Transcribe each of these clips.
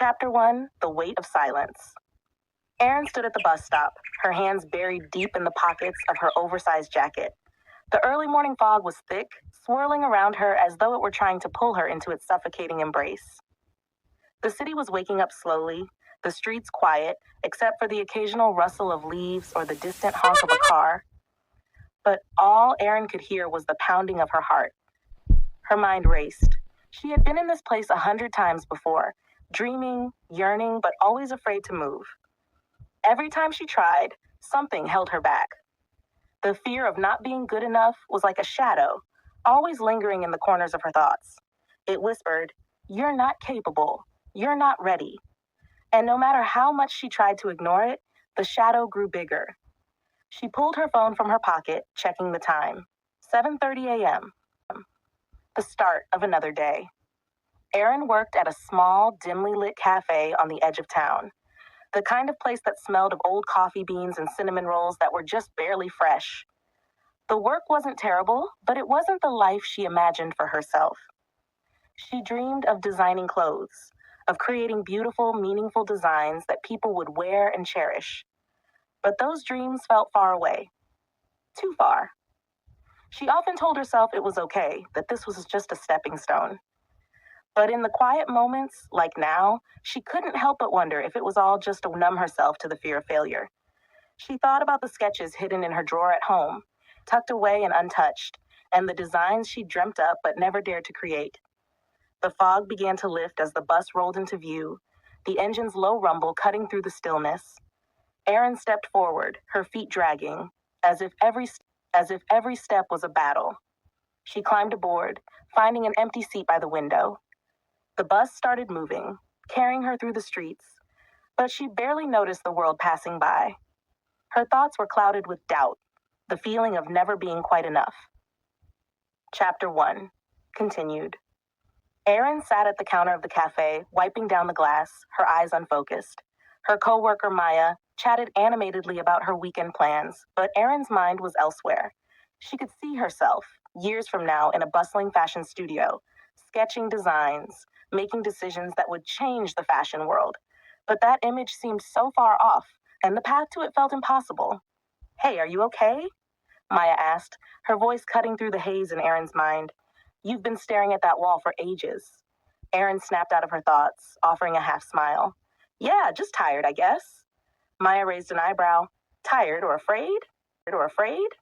Chapter 1: The Weight of Silence. Erin stood at the bus stop, her hands buried deep in the pockets of her oversized jacket. The early morning fog was thick, swirling around her as though it were trying to pull her into its suffocating embrace. The city was waking up slowly, the streets quiet, except for the occasional rustle of leaves or the distant honk of a car. But all Erin could hear was the pounding of her heart. Her mind raced. She had been in this place 100 times before, dreaming, yearning, but always afraid to move. Every time she tried, something held her back. The fear of not being good enough was like a shadow, always lingering in the corners of her thoughts. It whispered, "You're not capable. You're not ready." And no matter how much she tried to ignore it, the shadow grew bigger. She pulled her phone from her pocket, checking the time. 7:30 a.m. The start of another day. Erin worked at a small, dimly lit cafe on the edge of town. The kind of place that smelled of old coffee beans and cinnamon rolls that were just barely fresh. The work wasn't terrible, but it wasn't the life she imagined for herself. She dreamed of designing clothes, of creating beautiful, meaningful designs that people would wear and cherish. But those dreams felt far away. Too far. She often told herself it was okay, that this was just a stepping stone. But in the quiet moments, like now, she couldn't help but wonder if it was all just to numb herself to the fear of failure. She thought about the sketches hidden in her drawer at home, tucked away and untouched, and the designs she dreamt up but never dared to create. The fog began to lift as the bus rolled into view, the engine's low rumble cutting through the stillness. Erin stepped forward, her feet dragging, as if every step was a battle. She climbed aboard, finding an empty seat by the window. The bus started moving, carrying her through the streets, but she barely noticed the world passing by. Her thoughts were clouded with doubt, the feeling of never being quite enough. Chapter 1. Continued. Erin sat at the counter of the cafe, wiping down the glass, her eyes unfocused. Her coworker, Maya, chatted animatedly about her weekend plans, but Erin's mind was elsewhere. She could see herself, years from now, in a bustling fashion studio, sketching designs, making decisions that would change the fashion world. But that image seemed so far off, and the path to it felt impossible. "Hey, are you okay?" Maya asked, her voice cutting through the haze in Erin's mind. "You've been staring at that wall for ages." Erin snapped out of her thoughts, offering a half smile. "Yeah, just tired, I guess." Maya raised an eyebrow. "Tired or afraid? Or afraid?"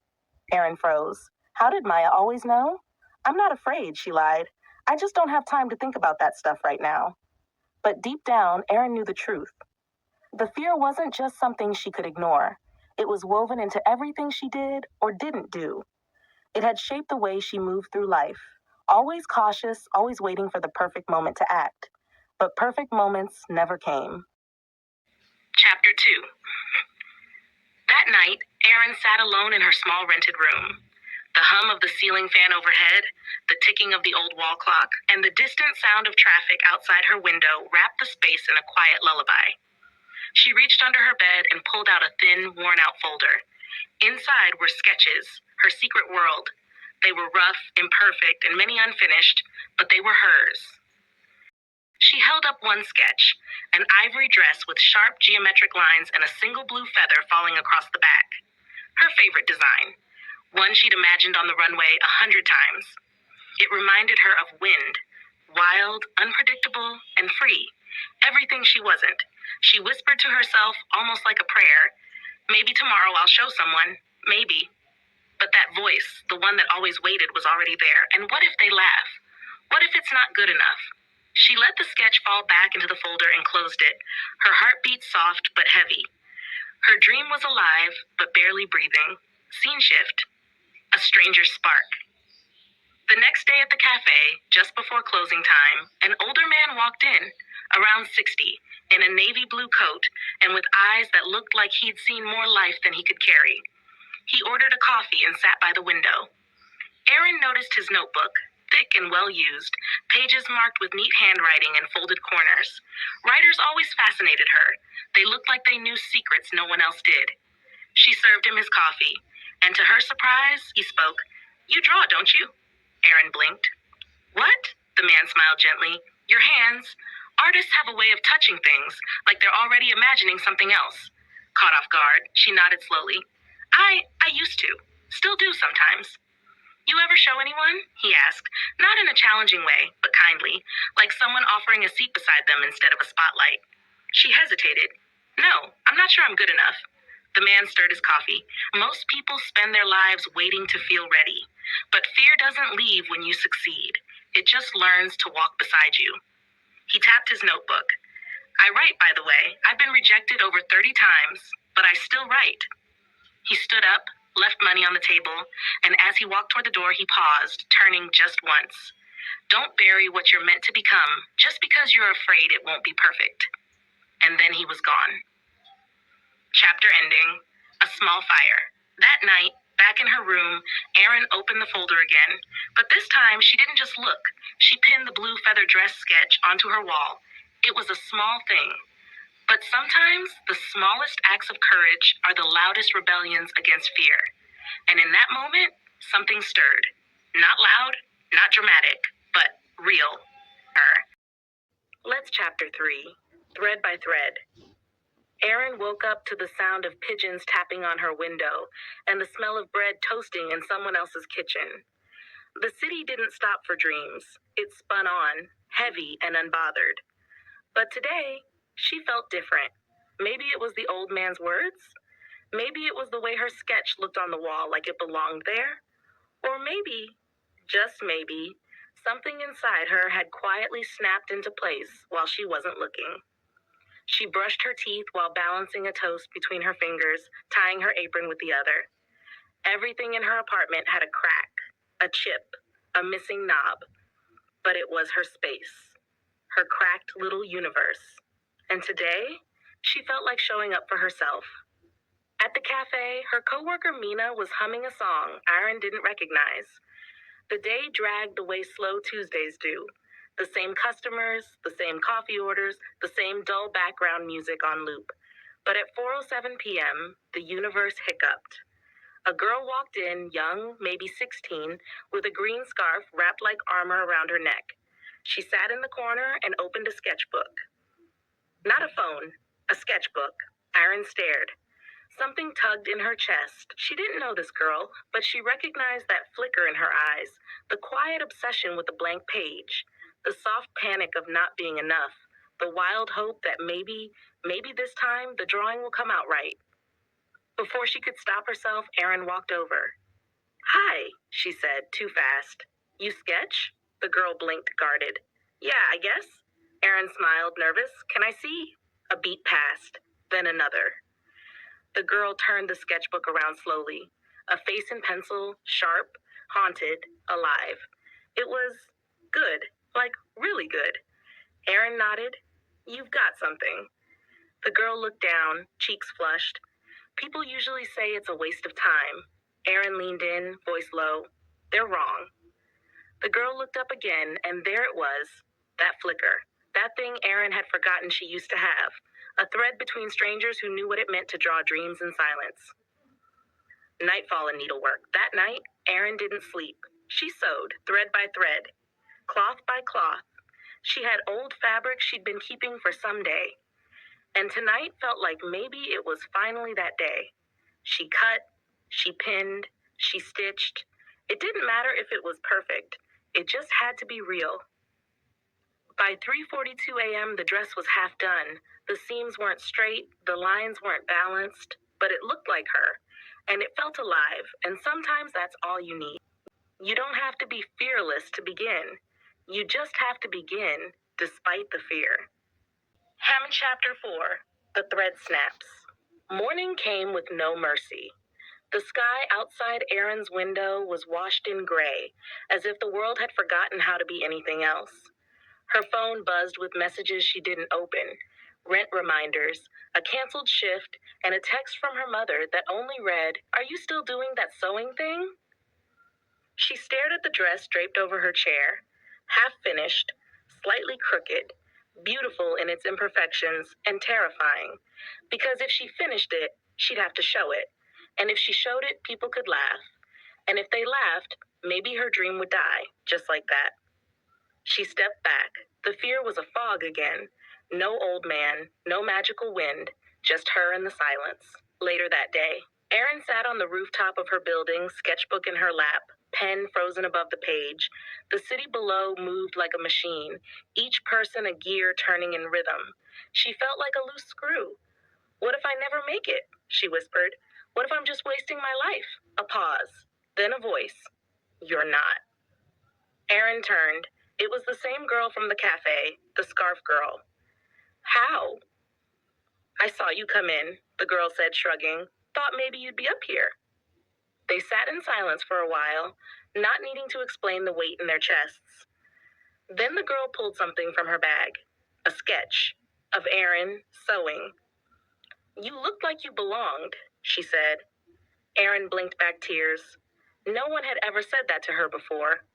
Erin froze. How did Maya always know? "I'm not afraid," she lied. "I just don't have time to think about that stuff right now." But deep down, Erin knew the truth. The fear wasn't just something she could ignore. It was woven into everything she did or didn't do. It had shaped the way she moved through life, always cautious, always waiting for the perfect moment to act. But perfect moments never came. Chapter 2. That night, Erin sat alone in her small rented room. The hum of the ceiling fan overhead, the ticking of the old wall clock, and the distant sound of traffic outside her window wrapped the space in a quiet lullaby. She reached under her bed and pulled out a thin, worn-out folder. Inside were sketches, her secret world. They were rough, imperfect, and many unfinished, but they were hers. She held up one sketch, an ivory dress with sharp geometric lines and a single blue feather falling across the back. Her favorite design, one she'd imagined on the runway 100 times. It reminded her of wind, wild, unpredictable, and free. Everything she wasn't. She whispered to herself, almost like a prayer, "Maybe tomorrow I'll show someone. Maybe." But that voice, the one that always waited, was already there. And what if they laugh? What if it's not good enough? She let the sketch fall back into the folder and closed it, her heartbeat soft but heavy. Her dream was alive, but barely breathing. Scene shift. A stranger's spark. The next day at the cafe, just before closing time, an older man walked in, around 60, in a navy blue coat and with eyes that looked like he'd seen more life than he could carry. He ordered a coffee and sat by the window. Erin noticed his notebook, thick and well-used, pages marked with neat handwriting and folded corners. Writers always fascinated her. They looked like they knew secrets no one else did. She served him his coffee, and to her surprise, he spoke. "You draw, don't you?" Erin blinked. "What?" The man smiled gently. "Your hands. Artists have a way of touching things, like they're already imagining something else. Caught off guard, she nodded slowly. I used to. Still do sometimes. You ever show anyone? He asked, not in a challenging way, but kindly, like someone offering a seat beside them instead of a spotlight. She hesitated. No, I'm not sure I'm good enough. The man stirred his coffee. Most people spend their lives waiting to feel ready. But fear doesn't leave when you succeed. It just learns to walk beside you. He tapped his notebook. I write, by the way. I've been rejected over 30 times, but I still write. He stood up, left money on the table, and as he walked toward the door, he paused, turning just once. Don't bury what you're meant to become just because you're afraid it won't be perfect. And then he was gone. Chapter ending. A small fire. That night, back in her room, Erin opened the folder again. But this time, she didn't just look. She pinned the blue feather dress sketch onto her wall. It was a small thing. But sometimes, the smallest acts of courage are the loudest rebellions against fear. And in that moment, something stirred. Not loud, not dramatic, but real. Let's chapter 3. Thread by thread. Erin woke up to the sound of pigeons tapping on her window and the smell of bread toasting in someone else's kitchen. The city didn't stop for dreams. It spun on, heavy and unbothered. But today, she felt different. Maybe it was the old man's words. Maybe it was the way her sketch looked on the wall like it belonged there. Or maybe, just maybe, something inside her had quietly snapped into place while she wasn't looking. She brushed her teeth while balancing a toast between her fingers, tying her apron with the other. Everything in her apartment had a crack, a chip, a missing knob. But it was her space, her cracked little universe. And today, she felt like showing up for herself. At the cafe, her coworker Mina was humming a song Erin didn't recognize. The day dragged the way slow Tuesdays do. The same customers, the same coffee orders, the same dull background music on loop. But at 4:07 p.m., the universe hiccuped. A girl walked in, young, maybe 16, with a green scarf wrapped like armor around her neck. She sat in the corner and opened a sketchbook. Not a phone, a sketchbook. Erin stared. Something tugged in her chest. She didn't know this girl, but she recognized that flicker in her eyes, the quiet obsession with the blank page, the soft panic of not being enough, the wild hope that maybe this time the drawing will come out right. Before she could stop herself, Erin walked over. Hi, she said, too fast. You sketch? The girl blinked, guarded. Yeah, I guess. Erin smiled, nervous. Can I see? A beat passed, then another. The girl turned the sketchbook around slowly. A face in pencil, sharp, haunted, alive. It was good, like really good. Erin nodded. You've got something. The girl looked down, cheeks flushed. People usually say it's a waste of time. Erin leaned in, voice low. They're wrong. The girl looked up again, and there it was, that flicker, that thing Erin had forgotten she used to have, a thread between strangers who knew what it meant to draw dreams in silence. Nightfall and needlework. That night, Erin didn't sleep. She sewed, thread by thread, cloth by cloth. She had old fabric she'd been keeping for some day. And tonight felt like maybe it was finally that day. She cut, she pinned, she stitched. It didn't matter if it was perfect. It just had to be real. By 3:42 a.m., the dress was half done. The seams weren't straight, the lines weren't balanced, but it looked like her. And it felt alive, and sometimes that's all you need. You don't have to be fearless to begin. You just have to begin, despite the fear. Hammond Chapter 4. The Thread Snaps. Morning came with no mercy. The sky outside Erin's window was washed in gray, as if the world had forgotten how to be anything else. Her phone buzzed with messages she didn't open, rent reminders, a canceled shift, and a text from her mother that only read, "Are you still doing that sewing thing?" She stared at the dress draped over her chair, half finished, slightly crooked, beautiful in its imperfections, and terrifying, because if she finished it, she'd have to show it, and if she showed it, people could laugh, and if they laughed, maybe her dream would die, just like that. She stepped back. The fear was a fog again. No old man, no magical wind, just her and the silence. Later that day, Erin sat on the rooftop of her building, sketchbook in her lap, pen frozen above the page. The city below moved like a machine, each person a gear turning in rhythm. She felt like a loose screw. What if I never make it? She whispered. What if I'm just wasting my life? A pause. Then a voice. You're not. Erin turned. It was the same girl from the cafe, the scarf girl. How? I saw you come in, the girl said, shrugging. Thought maybe you'd be up here. They sat in silence for a while, not needing to explain the weight in their chests. Then the girl pulled something from her bag, a sketch of Erin sewing. You looked like you belonged, she said. Erin blinked back tears. No one had ever said that to her before.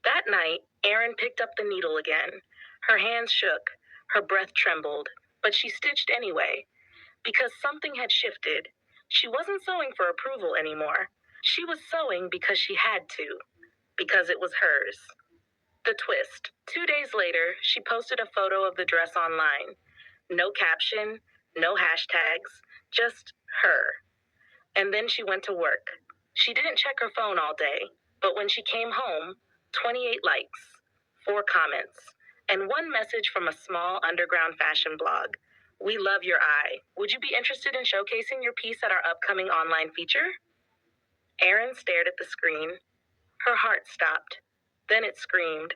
That night, Erin picked up the needle again. Her hands shook, her breath trembled, but she stitched anyway. Because something had shifted. She wasn't sewing for approval anymore. She was sewing because she had to, because it was hers. The twist. 2 days later, she posted a photo of the dress online. No caption, no hashtags, just her. And then she went to work. She didn't check her phone all day, but when she came home, 28 likes, 4 comments, and one message from a small underground fashion blog. We love your eye. Would you be interested in showcasing your piece at our upcoming online feature? Erin stared at the screen. Her heart stopped. Then it screamed.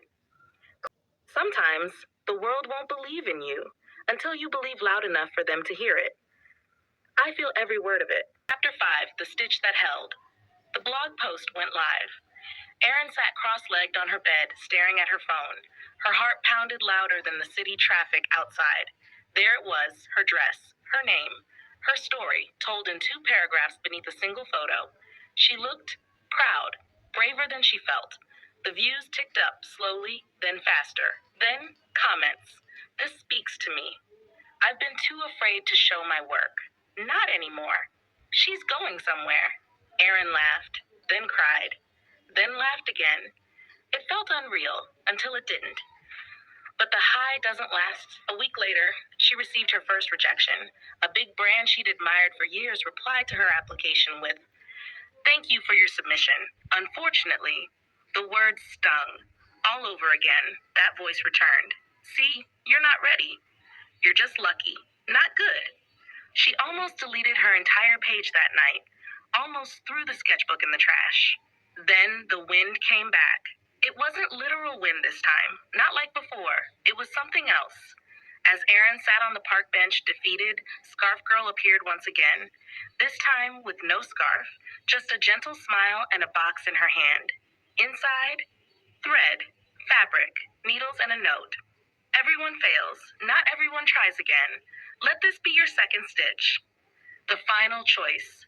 Sometimes the world won't believe in you until you believe loud enough for them to hear it. I feel every word of it. Chapter 5, The Stitch That Held. The blog post went live. Erin sat cross-legged on her bed, staring at her phone. Her heart pounded louder than the city traffic outside. There it was, her dress, her name, her story, told in 2 paragraphs beneath a single photo. She looked proud, braver than she felt. The views ticked up, slowly, then faster. Then, comments. This speaks to me. I've been too afraid to show my work. Not anymore. She's going somewhere. Erin laughed, then cried, then laughed again. It felt unreal until it didn't. But the high doesn't last. A week later, she received her first rejection. A big brand she'd admired for years replied to her application with, "Thank you for your submission. Unfortunately," the words stung. All over again, that voice returned. "See, you're not ready. You're just lucky. Not good." She almost deleted her entire page that night, almost threw the sketchbook in the trash. Then the wind came back. It wasn't literal wind this time, not like before. It was something else. As Erin sat on the park bench, defeated, Scarf Girl appeared once again. This time with no scarf, just a gentle smile and a box in her hand. Inside, thread, fabric, needles, and a note. Everyone fails. Not everyone tries again. Let this be your second stitch. The final choice.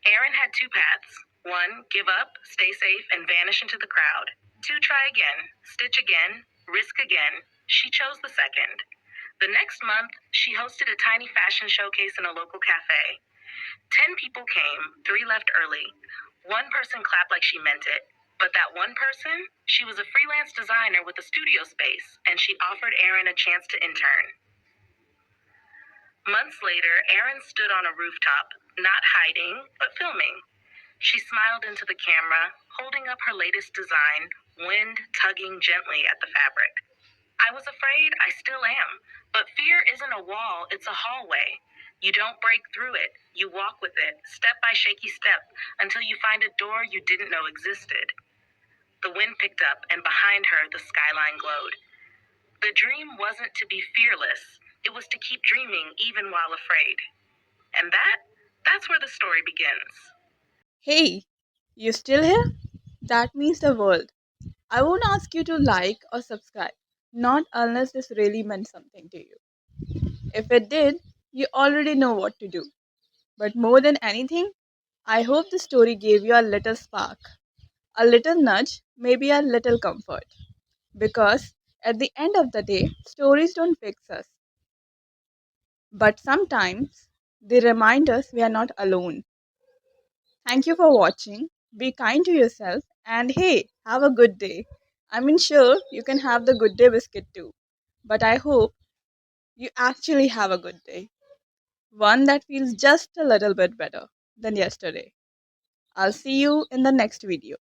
Erin had 2 paths. 1, give up, stay safe, and vanish into the crowd. 2, try again, stitch again, risk again. She chose the second. The next month, she hosted a tiny fashion showcase in a local cafe. 10 people came, 3 left early. 1 person clapped like she meant it. But that one person, she was a freelance designer with a studio space, and she offered Erin a chance to intern. Months later, Erin stood on a rooftop, not hiding, but filming. She smiled into the camera, holding up her latest design, wind tugging gently at the fabric. I was afraid, I still am. But fear isn't a wall, it's a hallway. You don't break through it, you walk with it, step by shaky step, until you find a door you didn't know existed. The wind picked up, and behind her, the skyline glowed. The dream wasn't to be fearless, it was to keep dreaming even while afraid. And that's where the story begins. Hey, you still here? That means the world. I won't ask you to like or subscribe, not unless this really meant something to you. If it did, you already know what to do. But more than anything, I hope the story gave you a little spark, a little nudge, maybe a little comfort. Because at the end of the day, stories don't fix us, but sometimes they remind us we are not alone. Thank you for watching. Be kind to yourself and hey, have a good day. I mean, sure, you can have the good day biscuit too, but I hope you actually have a good day. One that feels just a little bit better than yesterday. I'll see you in the next video.